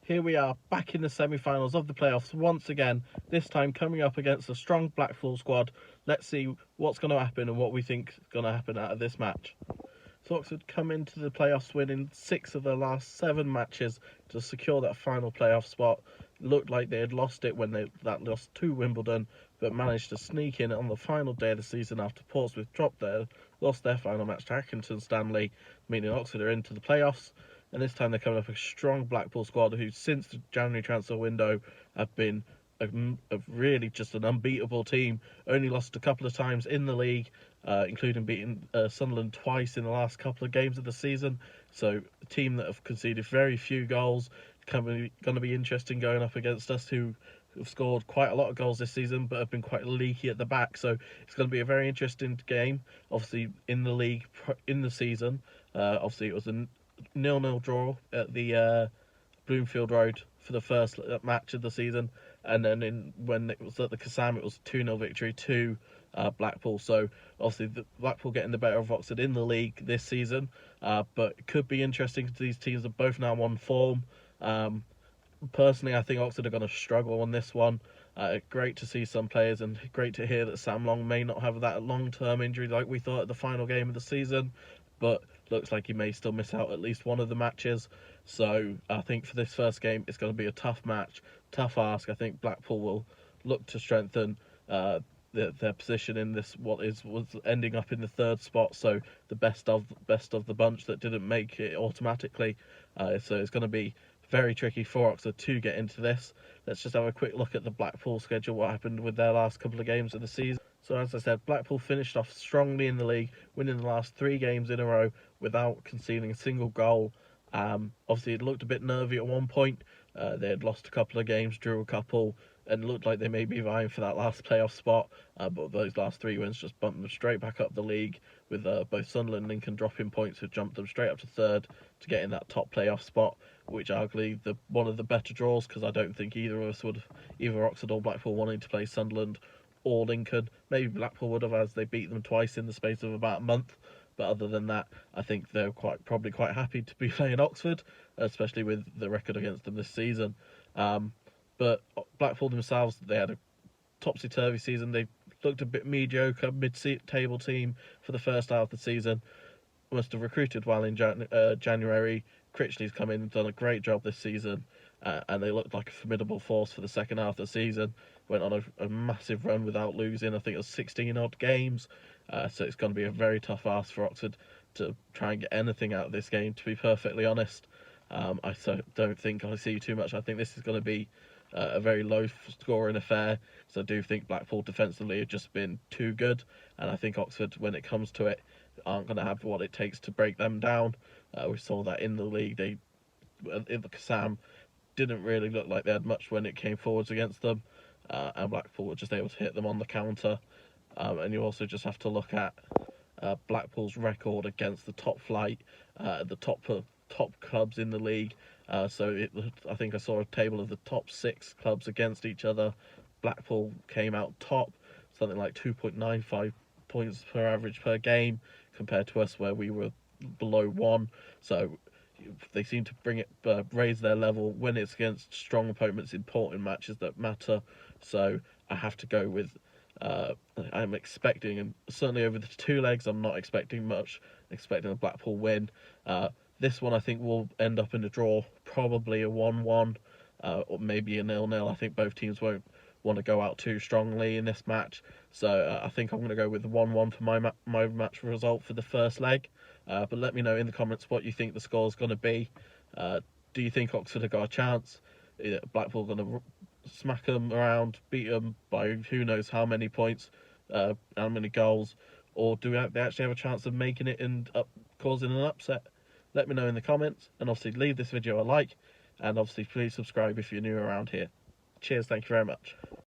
here we are back in the semi-finals of the playoffs once again, this time coming up against a strong Blackpool squad. Let's see what's going to happen and what we think is going to happen out of this match. So Oxford come into the playoffs winning 6 of their last 7 matches to secure that final playoff spot. Looked like they had lost it when they lost to Wimbledon, but managed to sneak in on the final day of the season after Portsmouth lost their final match to Accrington Stanley, meaning Oxford are into the playoffs. And this time they're coming up a strong Blackpool squad who, since the January transfer window, have been a really just an unbeatable team. Only lost a couple of times in the league, including beating Sunderland twice in the last couple of games of the season. So a team that have conceded very few goals. Going to be interesting going up against us, who have scored quite a lot of goals this season but have been quite leaky at the back. So it's going to be a very interesting game. Obviously in the league, in the season, obviously it was a 0-0 draw at the Bloomfield Road for the first match of the season, and then when it was at the Kassam, it was a 2-0 victory to Blackpool. So obviously the Blackpool getting the better of Oxford in the league this season, but it could be interesting because these teams are both now on form. Personally, I think Oxford are going to struggle on this one. Great to see some players, and great to hear that Sam Long may not have that long-term injury like we thought at the final game of the season, but looks like he may still miss out at least one of the matches. So I think for this first game, it's going to be a tough match, tough ask. I think Blackpool will look to strengthen their position in this was ending up in the 3rd spot, so the best of the bunch that didn't make it automatically. So it's going to be very tricky for Oxford to get into this. Let's just have a quick look at the Blackpool schedule, what happened with their last couple of games of the season. So as I said, Blackpool finished off strongly in the league, winning the last 3 games in a row without conceding a single goal. Obviously it looked a bit nervy at one point. They had lost a couple of games, drew a couple, and looked like they may be vying for that last playoff spot, but those last 3 wins just bumped them straight back up the league, with both Sunderland and Lincoln dropping points, who jumped them straight up to 3rd to get in that top playoff spot, which arguably one of the better draws, because I don't think either of us would, either Oxford or Blackpool, wanting to play Sunderland or Lincoln. Maybe Blackpool would have, as they beat them twice in the space of about a month. But other than that, I think they're probably quite happy to be playing Oxford, especially with the record against them this season. But Blackpool themselves, they had a topsy-turvy season. They looked a bit mediocre, mid-table team for the first half of the season. Must have recruited well in January. Critchley's come in and done a great job this season, and they looked like a formidable force for the second half of the season. Went on a massive run without losing. I think it was 16-odd games. So it's going to be a very tough ask for Oxford to try and get anything out of this game, to be perfectly honest. I don't think I see too much. I think this is going to be a very low-scoring affair. So I do think Blackpool defensively have just been too good, and I think Oxford, when it comes to it, aren't going to have what it takes to break them down. We saw that in the league. In the Kassam, didn't really look like they had much when it came forwards against them, and Blackpool were just able to hit them on the counter. And you also just have to look at Blackpool's record against the top flight, the top clubs in the league. I think I saw a table of the top 6 clubs against each other. Blackpool came out top, something like 2.95 points per average per game, compared to us where we were below 1. So they seem to raise their level when it's against strong opponents, important matches that matter. So I have to go with I'm expecting, and certainly over the 2 legs, I'm not expecting much. Expecting a Blackpool win. This one I think will end up in a draw, probably a 1-1, or maybe a 0-0. I think both teams won't want to go out too strongly in this match, so I think I'm going to go with 1-1 for my match result for the first leg. But let me know in the comments what you think the score is going to be. Do you think Oxford have got a chance? Is Blackpool going to smack them around, beat them by who knows how many points, how many goals, or do they actually have a chance of making it and causing an upset? Let me know in the comments, and obviously leave this video a like, and obviously please subscribe if you're new around here. Cheers, thank you very much.